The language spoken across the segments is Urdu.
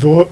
2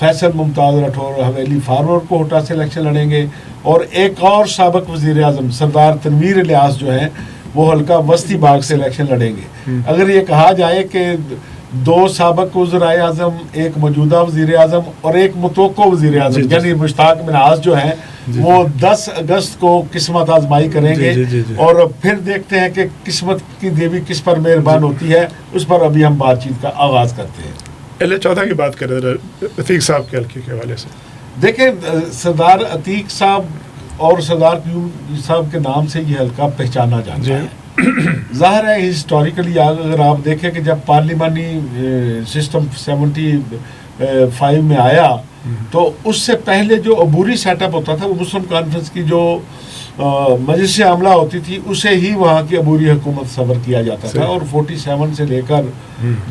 فیصل ممتاز راٹھور حویلی فارور کوٹا سے الیکشن لڑیں گے، اور ایک اور سابق وزیر اعظم سردار تنویر الیاس جو ہیں وہ حلقہ وسطی باغ سے الیکشن لڑیں گے۔ اگر یہ کہا جائے کہ 2 سابق وزرائے اعظم، ایک موجودہ وزیر اعظم اور ایک متوقع وزیر اعظم یعنی مشتاق منہاس جو ہیں وہ 10 اگست کو قسمت آزمائی کریں گے، اور پھر دیکھتے ہیں کہ قسمت کی دیوی کس پر مہربان ہوتی ہے، اس پر ابھی ہم بات چیت کا آغاز کرتے ہیں۔ LA-14 کی بات کریں عتیق صاحب کے حلقے کے حوالے سے۔ دیکھیں سردار عتیق صاحب اور سردار قیوم صاحب کے نام سے یہ حلقہ پہچانا جاتا ہے۔ ظاہر ہے ہسٹوریکلی اگر آپ دیکھیں کہ جب پارلیمانی سسٹم 75 میں آیا تو اس سے پہلے جو عبوری سیٹ اپ ہوتا تھا وہ مسلم کانفرنس کی جو مجلس عاملہ ہوتی تھی اسے ہی وہاں کی عبوری حکومت صبر کیا جاتا تھا، اور 47 سے لے کر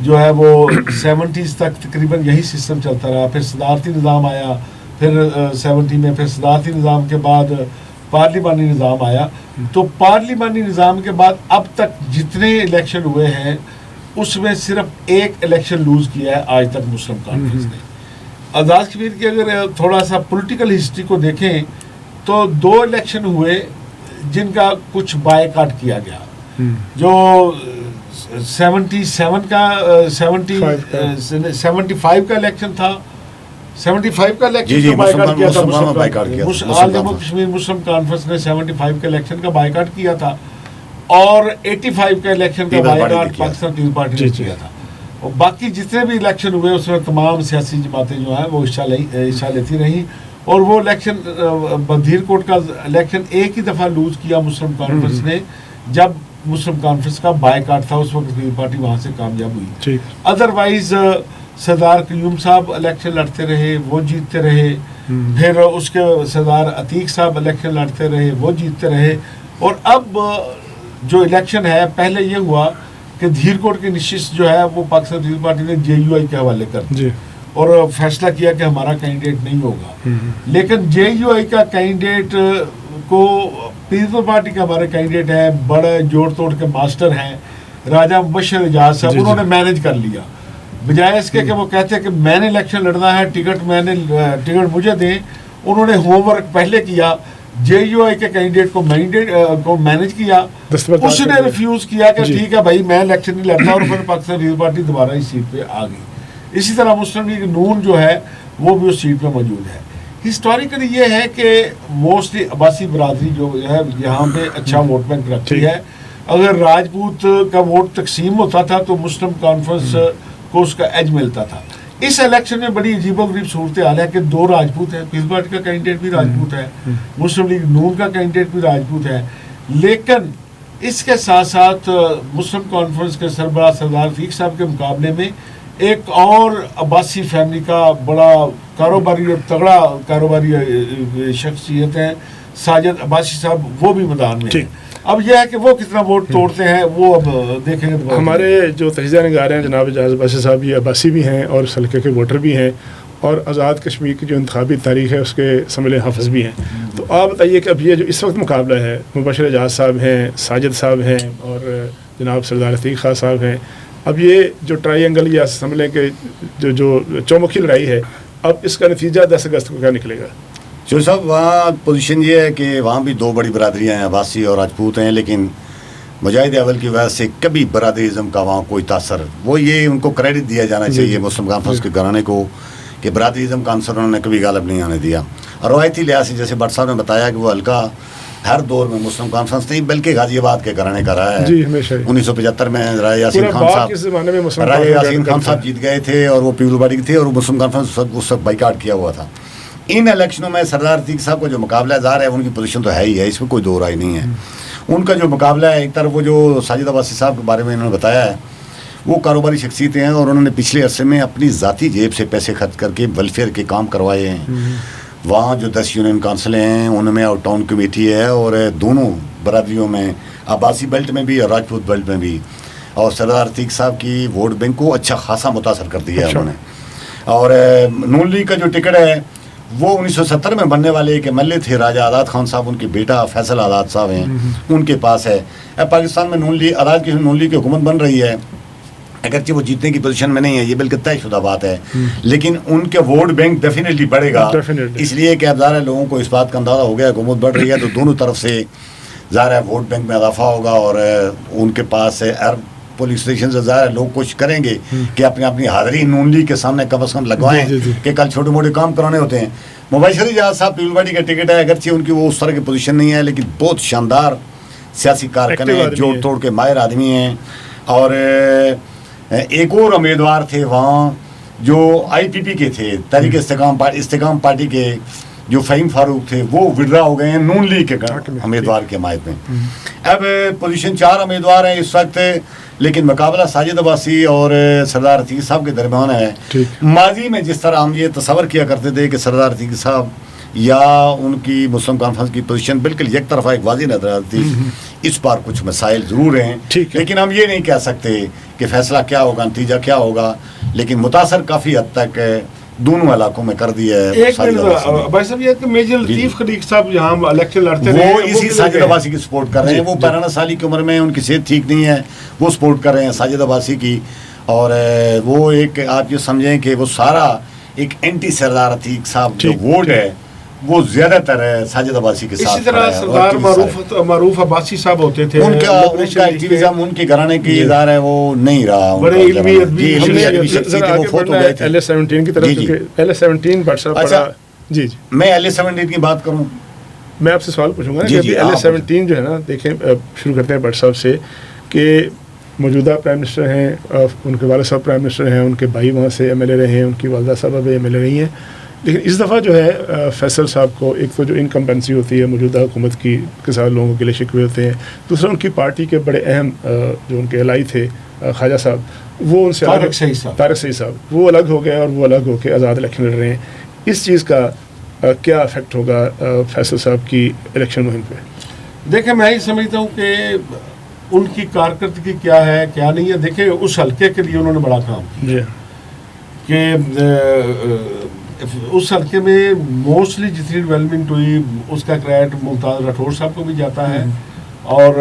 جو ہے وہ 70s تک تقریباً یہی سسٹم چلتا رہا۔ پھر صدارتی نظام آیا، پھر 70 میں پھر صدارتی نظام کے بعد پارلیمانی نظام آیا۔ تو پارلیمانی نظام کے بعد اب تک جتنے الیکشن ہوئے ہیں اس میں صرف ایک الیکشن لوز کیا ہے آج تک مسلم کانفرنس نے۔ آزاد کشمیر کی اگر تھوڑا سا پولیٹیکل ہسٹری کو دیکھیں تو 2 الیکشن ہوئے جن کا کچھ بائیکاٹ کیا گیا، جو 75 کا 75 کا الیکشن تھا، 75 کا الیکشن بائیکاٹ کیا تھا آل جموں کشمیر مسلم کانفرنس نے 75 کے الیکشن کا بائیکاٹ کیا تھا، اور 85 کا الیکشن کا بائیکاٹ پاکستان پیپلز پارٹی نے کیا تھا۔ اور باقی جتنے بھی الیکشن ہوئے اس میں تمام سیاسی جماعتیں جو ہیں وہ حصہ لیتی رہیں، اور وہ الیکشن بدھیر کوٹ کا الیکشن ایک ہی دفعہ لوز کیا مسلم کانفرنس نے جب مسلم کانفرنس کا بائیکاٹ تھا، اس وقت پیپلز پارٹی وہاں سے کامیاب ہوئی۔ ادروائز سردار قیوم صاحب الیکشن لڑتے رہے، وہ جیتتے رہے، پھر اس کے سردار عتیق صاحب الیکشن لڑتے رہے، وہ جیتتے رہے، اور اب جو الیکشن ہے پہلے یہ ہوا کہ دھیر کوٹ کی نشست جو ہے وہ پاکستان پیپلز پارٹی نے JUI کے حوالے کر دی اور فیصلہ کیا کہ ہمارا کینڈیڈیٹ نہیں ہوگا، لیکن JUI کا کینڈیڈیٹ کو پیپلز پارٹی کے ہمارے کینڈیڈیٹ ہیں، بڑے جوڑ توڑ کے ماسٹر ہیں راجہ مبشر اعجاز صاحب، انہوں نے مینج کر لیا، بجائے اس کے کہ وہ کہتے ہیں کہ میں نے الیکشن لڑنا ہے، ٹکٹ مجھے دیں، انہوں نے ہوم ورک پہلے کیا، JUI کے کینڈیڈیٹ کو مینج کیا، اس نے ریفیوز کیا کہ ٹھیک ہے بھائی میں الیکشن نہیں لڑتا، اور پھر پاکستان پیپلز پارٹی دوبارہ اس سیٹ پہ آ گئی۔ اسی طرح مسلم لیگ نون جو ہے وہ بھی اس سیٹ پہ موجود ہے۔ ہسٹوریکلی یہ ہے کہ موسٹلی عباسی برادری جو ہے یہاں پہ اچھا ووٹ بینک رکھتی ہے، اگر راجپوت کا ووٹ تقسیم ہوتا تھا تو مسلم کانفرنس کو اس کا ایج ملتا تھا۔ اس الیکشن میں بڑی عجیب و غریب صورتحال ہے کہ 2 راجپوت ہیں، پیپلز پارٹی کا کینڈیڈیٹ بھی راجپوت ہے، مسلم لیگ نون کا کینڈیڈیٹ بھی راجپوت ہے، لیکن اس کے ساتھ ساتھ مسلم کانفرنس کے سربراہ سردار عتیق صاحب کے مقابلے میں ایک اور عباسی فیملی کا بڑا کاروباری اور تگڑا کاروباری شخصیت ہے ساجد عباسی صاحب، وہ بھی میدان میں ہیں۔ اب یہ ہے کہ وہ کتنا ووٹ توڑتے ہیں وہ اب دیکھیں گے۔ ہمارے جو تجزیہ نگار ہیں جناب اعجاز عباسی صاحب یہ عباسی بھی ہیں اور اس حلقے کے ووٹر بھی ہیں، اور آزاد کشمیر کی جو انتخابی تاریخ ہے اس کے سمل حافظ بھی ہیں۔ تو آپ بتائیے کہ اب یہ جو اس وقت مقابلہ ہے، مبشر اعجاز صاحب ہیں، ساجد صاحب ہیں اور جناب سردار عتیق خان صاحب ہیں، اب یہ جو ٹرائی اینگل یا سمجھ لیں کہ جو چومکھی لڑائی ہے، اب اس کا نتیجہ 10 اگست کو کیا نکلے گا؟ جو صاحب وہاں پوزیشن یہ ہے کہ وہاں بھی 2 بڑی برادریاں ہیں، عباسی اور راجپوت ہیں، لیکن مجاہد اول کی وجہ سے کبھی برادریزم کا وہاں کوئی تاثر، وہ یہ ان کو کریڈٹ دیا جانا چاہیے مسلم کانفرنس کے گھرانے کو کہ برادریزم کا عنصر انہوں نے کبھی غالب نہیں آنے دیا۔ اور روایتی لحاظ سے جیسے بٹ صاحب نے بتایا کہ وہ حلقہ ہر دور میں مسلم کانفرنس نہیں بلکہ غازی آباد کے گھرانے کا رہا ہے۔ 1975 میں راجہ یاسین خان صاحب جیت گئے تھے اور وہ پیپلز پارٹی کے تھے، اور مسلم کانفرنس اس وقت بائیکاٹ کیا ہوا تھا۔ ان الیکشنوں میں سردار عتیق صاحب کا جو مقابلہ ظاہر ہے ان کی پوزیشن تو ہے ہی ہے، اس میں کوئی دو رائے نہیں ہے۔ ان کا جو مقابلہ ہے، ایک طرف وہ جو ساجد عباسی صاحب کے بارے میں انہوں نے بتایا ہے، وہ کاروباری شخصیتیں ہیں اور انہوں نے پچھلے عرصے میں اپنی ذاتی جیب سے پیسے خرچ کر کے ویلفیئر کے کام کروائے ہیں۔ وہاں جو 10 یونین کونسلیں ہیں ان میں آؤٹ ٹاؤن کمیٹی ہے، اور دونوں برادریوں میں عباسی بیلٹ میں بھی اور راجپوت بیلٹ میں بھی، اور سردار عتیق صاحب کی ووٹ بینک کو اچھا خاصا متاثر کر دیا ہے انہوں نے۔ اور نون لیگ کا جو ٹکٹ ہے وہ 1970 میں بننے والے ایک ایم ایل اے تھے راجہ آزاد خان صاحب، ان کے بیٹا فیصل آزاد صاحب ہیں، ان کے پاس ہے۔ پاکستان میں نون لیگ کی حکومت بن رہی ہے، اگرچہ وہ جیتنے کی پوزیشن میں نہیں ہے، یہ بالکل طے شدہ بات ہے، لیکن ان کے ووٹ بینک ڈیفینیٹلی بڑھے گا، اس لیے کہ اب ظاہر ہے لوگوں کو اس بات کا اندازہ ہو گیا حکومت بڑھ رہی ہے تو دونوں طرف سے ظاہر ہے ووٹ بینک میں اضافہ ہوگا، اور ان کے پاس پولیس اسٹیشن سے ظاہر ہے لوگ کوشش کریں گے کہ اپنی حاضری نون لیگ کے سامنے کم از کم لگوائیں کہ کل چھوٹے موٹے کام کرانے ہوتے ہیں۔ مبشر اجاز صاحب پیپل پارٹی کا ٹکٹ ہے، اگرچہ ان کی وہ اس طرح کی پوزیشن نہیں ہے، لیکن بہت شاندار سیاسی کارکن ہیں، جوڑ توڑ کے ماہر آدمی ہیں۔ اور ایک اور امیدوار تھے وہاں جو آئی پی پی کے تھے، تحریک استحکام پارٹی کے، جو فہیم فاروق تھے، وہ ودرا ہو گئے ہیں نون لیگ کے امیدوار کی حمایت میں۔ اب پوزیشن 4 امیدوار ہیں اس وقت، لیکن مقابلہ ساجد عباسی اور سردار عتیق صاحب کے درمیان ہے۔ ماضی میں جس طرح ہم یہ تصور کیا کرتے تھے کہ سردار عتیق صاحب یا ان کی مسلم کانفرنس کی پوزیشن بالکل یک طرفہ ایک واضح نظر آتی، اس بار کچھ مسائل ضرور ہیں، لیکن ہم یہ نہیں کہہ سکتے کہ فیصلہ کیا ہوگا، نتیجہ کیا ہوگا، لیکن متاثر کافی حد تک دونوں علاقوں میں کر دیا ہے۔ ایک منٹ بھائی صاحب، یہ کہ میجر لطیف خلیق صاحب یہاں الیکشن لڑتے رہے، وہ اسی ساجد عباسی کی سپورٹ کر رہے ہیں، وہ 52 سال کی عمر میں، ان کی صحت ٹھیک نہیں ہے، وہ سپورٹ کر رہے ہیں ساجد عباسی کی، اور وہ ایک آپ یہ سمجھیں کہ وہ سارا ایک اینٹی سردار عتیق صاحب جو ووٹ ہے وہ زیادہ تر ساجد عباسی کے ساتھ۔ اسی طرح سردار معروف عباسی صاحب ہوتے تھے، ان کا ایکٹیویزم ان کے گھرانے کی ادار ہے، وہ نہیں رہا، بڑے علمی ادبی LA-17 کی طرف LA-17 بٹ صاحب۔ جی میں LA-17 کی بات کروں، میں آپ سے سوال پوچھوں گا کہ LA-17 جو ہے نا، دیکھیں شروع کرتے ہیں بٹ صاحب سے کہ موجودہ پرائم منسٹر ہیں، ان کے والد صاحب پرائم منسٹر ہیں، ان کے بھائی وہاں سے ایم ایل اے رہے ہیں، ان کی والدہ صاحب اب ایم ایل اے رہی ہیں، لیکن اس دفعہ جو ہے فیصل صاحب کو ایک تو جو انکمپنسی ہوتی ہے موجودہ حکومت کی کے ساتھ لوگوں کے لیے شکوے ہوتے ہیں، دوسرا ان کی پارٹی کے بڑے اہم جو ان کے الائی تھے خواجہ صاحب، وہ ان سے طارق سعید صاحب وہ الگ ہو گئے اور وہ الگ ہو کے آزاد الیکشن لڑ رہے ہیں۔ اس چیز کا کیا افیکٹ ہوگا فیصل صاحب کی الیکشن مہم پہ؟ دیکھیں میں یہ سمجھتا ہوں کہ ان کی کارکردگی کیا ہے کیا نہیں ہے۔ دیکھیں اس حلقے کے لیے انہوں نے بڑا کام کیا کہ اس حلقے میں موسٹلی جتنی ڈیولپمنٹ ہوئی اس کا کریڈٹ ممتاز راٹھور صاحب کو بھی جاتا ہے اور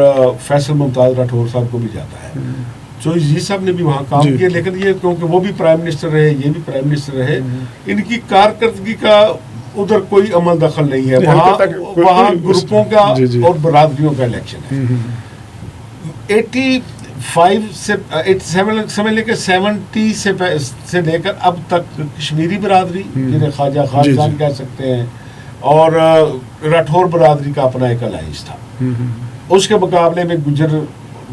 فیصل ممتاز راٹھور صاحب کو بھی جاتا ہے۔ جی صاحب نے بھی وہاں کام کیا، لیکن یہ کیونکہ وہ بھی پرائم منسٹر رہے، یہ بھی پرائم منسٹر رہے، ان کی کارکردگی کا ادھر کوئی عمل دخل نہیں ہے۔ وہاں گروپوں کا اور برادریوں کا الیکشن ہے۔ 85 سے 87 سمجھ لے کے 70 سے لے کر اب تک کشمیری برادری جنہیں خواجہ خاندان کہہ سکتے ہیں، اور راٹھور برادری کا اپنا ایک الائنس تھا۔ اس کے مقابلے میں گجر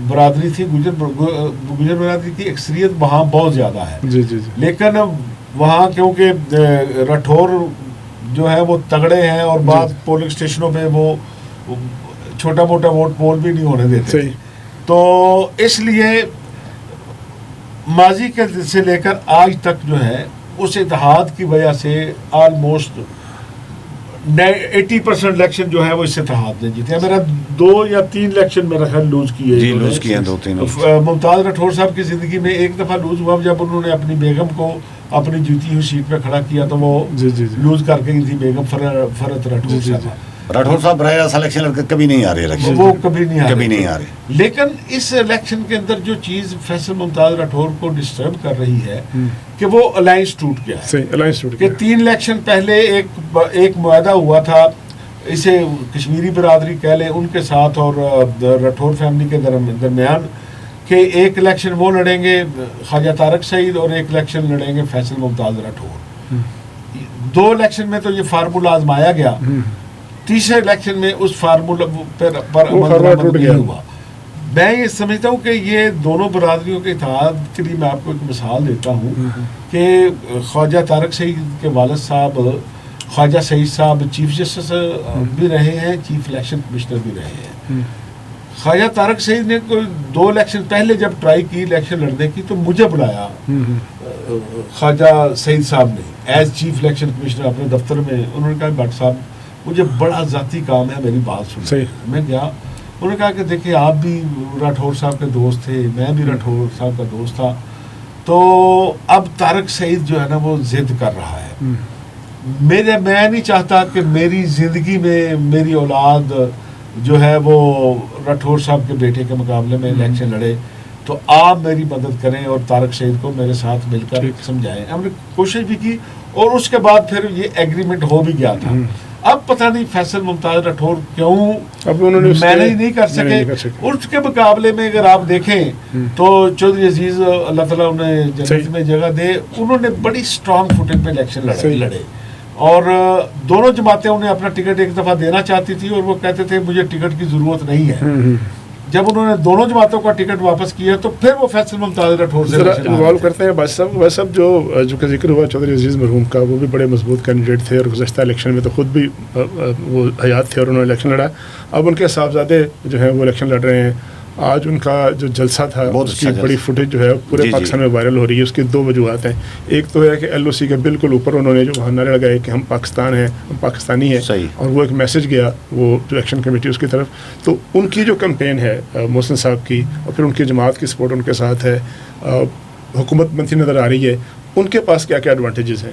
برادری تھی، گجر برادری کی اکثریت وہاں بہت زیادہ ہے، لیکن وہاں کیونکہ راٹھور جو ہے وہ تگڑے ہیں اور بعض پولنگ اسٹیشنوں پہ وہ چھوٹا موٹا ووٹ پول بھی نہیں ہونے دیتے، تو اس لیے ماضی کے سے لے کر آج تک جو ہے اس اتحاد کی وجہ سے آلموسٹ 80% الیکشن جو ہے وہ اس اتحاد نے جیتے ہیں۔ میرا 2 یا 3 الیکشن میرا خیال لوز کیے 2-3 ممتاز راٹھور صاحب کی زندگی میں ایک دفعہ لوز ہوا جب انہوں نے اپنی بیگم کو اپنی جیتی ہوئی سیٹ پہ کھڑا کیا تو وہ لوز کر کے تھی بیگم فرت راٹھور صاحب۔ راٹھور صاحب براہ راست الیکشن کبھی نہیں آ رہے، الیکشن وہ کبھی نہیں آ رہے، لیکن اس الیکشن کے اندر جو چیز فیصل ممتاز راٹھور کو ڈسٹرب کر رہی ہے کہ وہ الائنس ٹوٹ گیا ہے، کہ 3 الیکشن پہلے ایک معاہدہ ہوا تھا، اسے کشمیری برادری کہہ لیں ان کے ساتھ اور راٹھور فیملی کے درمیان، کہ ایک الیکشن وہ لڑیں گے خواجہ طارق سعید اور ایک الیکشن لڑیں گے فیصل ممتاز راٹھور۔ 2 الیکشن میں تو یہ فارمولہ آزمایا گیا، تیسرے الیکشن میں اس فارمولہ پر عمل نہیں ہوا۔ میں یہ سمجھتا ہوں کہ یہ دونوں برادریوں کے اتحاد کے لیے میں آپ کو ایک مثال دیتا ہوں کہ خواجہ طارق سعید کے والد صاحب خواجہ سعید صاحب چیف جسٹس بھی رہے ہیں، چیف الیکشن کمشنر بھی رہے ہیں۔ خواجہ طارق سعید نے 2 الیکشن پہلے جب ٹرائی کی الیکشن لڑنے کی تو مجھے بلایا خواجہ سعید صاحب نے ایز چیف الیکشن کمشنر اپنے دفتر میں۔ انہوں نے کہا بٹ صاحب مجھے بڑا ذاتی کام ہے، میری بات سنیں۔ میں گیا، انہوں نے کہا کہ دیکھیں آپ بھی راٹھور صاحب کے دوست تھے، میں بھی راٹھور صاحب کا دوست تھا، تو اب طارق سعید جو ہے نا وہ ضد کر رہا ہے، میں نہیں چاہتا کہ میری زندگی میں میری اولاد جو ہے وہ راٹھور صاحب کے بیٹے کے مقابلے میں الیکشن لڑے، تو آپ میری مدد کریں اور طارق شہید کو میرے ساتھ مل کر سمجھائیں. ہم نے کوشش بھی کی اور اس کے بعد پھر یہ ایگریمنٹ ہو بھی گیا تھا. اب پتہ نہیں فیصل ممتاز راٹھور کیوں مینیج نہیں کر سکے. اس کے مقابلے میں اگر آپ دیکھیں تو چودھری عزیز اللہ تعالیٰ انہیں جنت میں جگہ دے, انہوں نے بڑی اسٹرانگ فوٹنگ پہ الیکشن لڑے اور دونوں جماعتیں انہیں اپنا ٹکٹ ایک دفعہ دینا چاہتی تھی اور وہ کہتے تھے مجھے ٹکٹ کی ضرورت نہیں ہے. جب انہوں نے دونوں جماعتوں کا ٹکٹ واپس کیا تو پھر وہ فیصل ممتاز راٹھور سے انوالو کرتے ہیں. بھائی صاحب جو کہ ذکر ہوا چودھری عزیز مرحوم کا, وہ بھی بڑے مضبوط کینڈیڈیٹ تھے اور گزشتہ الیکشن میں تو خود بھی وہ حیات تھے اور انہوں نے الیکشن لڑا. اب ان کے صاحبزادے جو ہیں وہ الیکشن لڑ رہے ہیں. آج ان کا جو جلسہ تھا اس کی بڑی فوٹیج جو ہے پورے پاکستان میں وائرل ہو رہی ہے. اس کی دو وجوہات ہیں. ایک تو ہے کہ ایل او سی کے بالکل اوپر انہوں نے جو وہاں نعرے لگائے کہ ہم پاکستان ہیں, ہم پاکستانی ہیں, اور وہ ایک میسج گیا وہ جو ایکشن کمیٹی اس کی طرف. تو ان کی جو کمپین ہے محسن صاحب کی, اور پھر ان کی جماعت کی سپورٹ ان کے ساتھ ہے, حکومت بنتی نظر آ رہی ہے. ان کے پاس کیا کیا ایڈوانٹیجز ہیں؟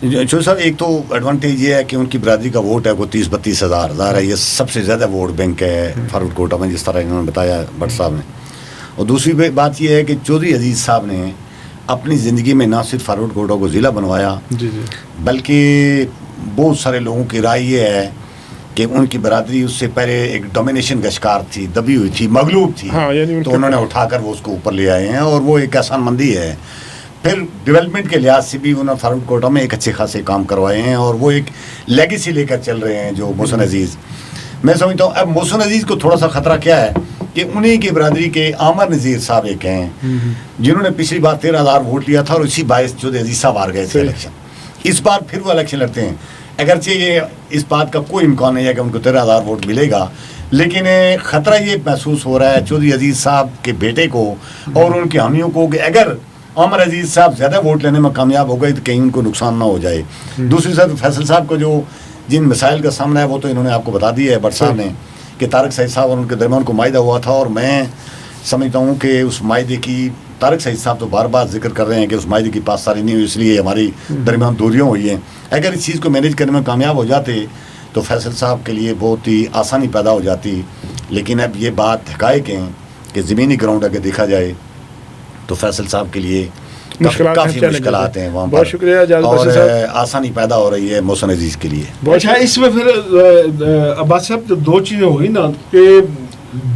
چودھری صاحب ایک تو ایڈوانٹیج یہ ہے کہ ان کی برادری کا ووٹ ہے وہ 30-32 ہزار ہے. یہ سب سے زیادہ ووٹ بینک ہے فاروق کوٹہ میں, جس طرح انہوں نے بتایا بٹ صاحب نے. اور دوسری بات یہ ہے کہ چودھری عزیز صاحب نے اپنی زندگی میں نہ صرف فاروق کوٹہ کو ضلع بنوایا بلکہ بہت سارے لوگوں کی رائے یہ ہے کہ ان کی برادری اس سے پہلے ایک ڈومینیشن کا شکار تھی, دبی ہوئی تھی, مغلوب تھی, تو انہوں نے اٹھا کر وہ اس کو اوپر لے آئے ہیں اور وہ ایک احسان مندی ہے. پھر ڈیولپمنٹ کے لحاظ سے بھی انہوں نے فاروق کوٹہ میں ایک اچھے خاصے کام کروائے ہیں اور وہ ایک لیگیسی لے کر چل رہے ہیں جو محسن عزیز. میں سمجھتا ہوں اب محسن عزیز کو تھوڑا سا خطرہ کیا ہے کہ انہی کی برادری کے عامر نذیر صاحب ایک ہیں جنہوں نے پچھلی بار 13,000 ووٹ لیا تھا اور اسی باعث چودھری عزیز صاحب ہار گئے تھے الیکشن. اس بار پھر وہ الیکشن لڑتے ہیں. اگرچہ یہ اس بات کا کوئی امکان نہیں ہے کہ ان کو 13,000 ووٹ ملے گا, لیکن خطرہ یہ محسوس ہو رہا ہے چودھری عزیز صاحب کے بیٹے کو اور ان کے حامیوں کو کہ اگر عامر عزیز صاحب زیادہ ووٹ لینے میں کامیاب ہو گئے تو کہیں ان کو نقصان نہ ہو جائے. دوسری طرف فیصل صاحب کو جو جن مسائل کا سامنا ہے وہ تو انہوں نے آپ کو بتا دیا ہے بٹ صاحب نے کہ طارق سعید صاحب اور ان کے درمیان کو معاہدہ ہوا تھا, اور میں سمجھتا ہوں کہ اس معاہدے کی طارق سعید صاحب تو بار بار ذکر کر رہے ہیں کہ اس معاہدے کی پاسداری نہیں ہوئی, اس لیے ہماری درمیان دوریاں ہوئی ہیں. اگر اس چیز کو مینیج کرنے میں کامیاب ہو جاتے تو فیصل صاحب کے لیے بہت ہی آسانی پیدا ہو جاتی. لیکن اب یہ بات حقائق ہیں کہ زمینی گراؤنڈ اگر دیکھا جائے تو فیصل صاحب کے لیے کافی مشکلات ہیں وہاں پر. بہت شکریہ اور آسانی پیدا ہو رہی ہے محسن عزیز کے لیے. اچھا, اس میں پھر عباس صاحب دو چیزیں ہو گئی نا کہ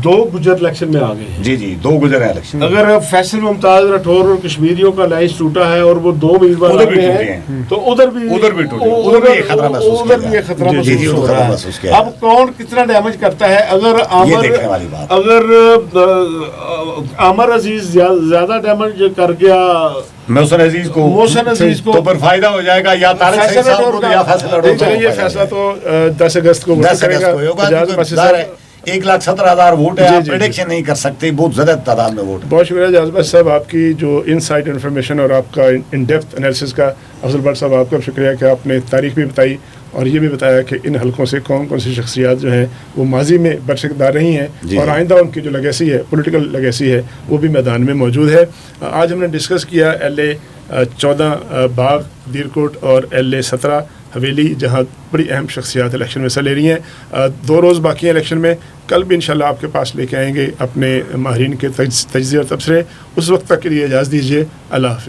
دو گجر الیکشن میں آ گئے ہیں. جی دو گزر ہیں الیکشن. اگر فیصل ممتاز راٹھور اور کشمیریوں کا لائنس ٹوٹا ہے اور وہ دو امیدوار ہیں تو ادھر بھی خطرہ محسوس ہو رہا ہے. اب کون کتنا ڈیمیج کرتا ہے. اگر عامر عزیز زیادہ ڈیمیج کر گیا محسن عزیز کو تو پھر فائدہ ہو جائے گا یا طارق سعید صاحب کو یا فیصل راٹھور. یہ فیصلہ تو 10 اگست کو ہوگا. 1,70,000 ووٹ ہے, آپ پریڈکشن نہیں کر سکتے, بہت زیادہ تعداد میں ووٹ. بہت شکریہ جاذبہ صاحب آپ کی جو انسائٹ انفارمیشن اور آپ کا ان ڈیپتھ انالیسس کا. افضل بٹ صاحب آپ کا شکریہ کہ آپ نے تاریخ بھی بتائی اور یہ بھی بتایا کہ ان حلقوں سے کون کون سی شخصیات جو ہیں وہ ماضی میں برسکدار رہی ہیں اور آئندہ ان کی جو لیگیسی ہے, پولیٹیکل لیگیسی ہے, وہ بھی میدان میں موجود ہے. آج ہم نے ڈسکس کیا LA 14 باغ دیرکوٹ اور LA 17 حویلی, جہاں بڑی اہم شخصیات الیکشن میں حصہ لے رہی ہیں. 2 روز باقی ہیں الیکشن میں. کل بھی انشاءاللہ آپ کے پاس لے کے آئیں گے اپنے ماہرین کے تجزیے اور تبصرے. اس وقت تک کے لیے اجازت دیجیے. اللہ حافظ.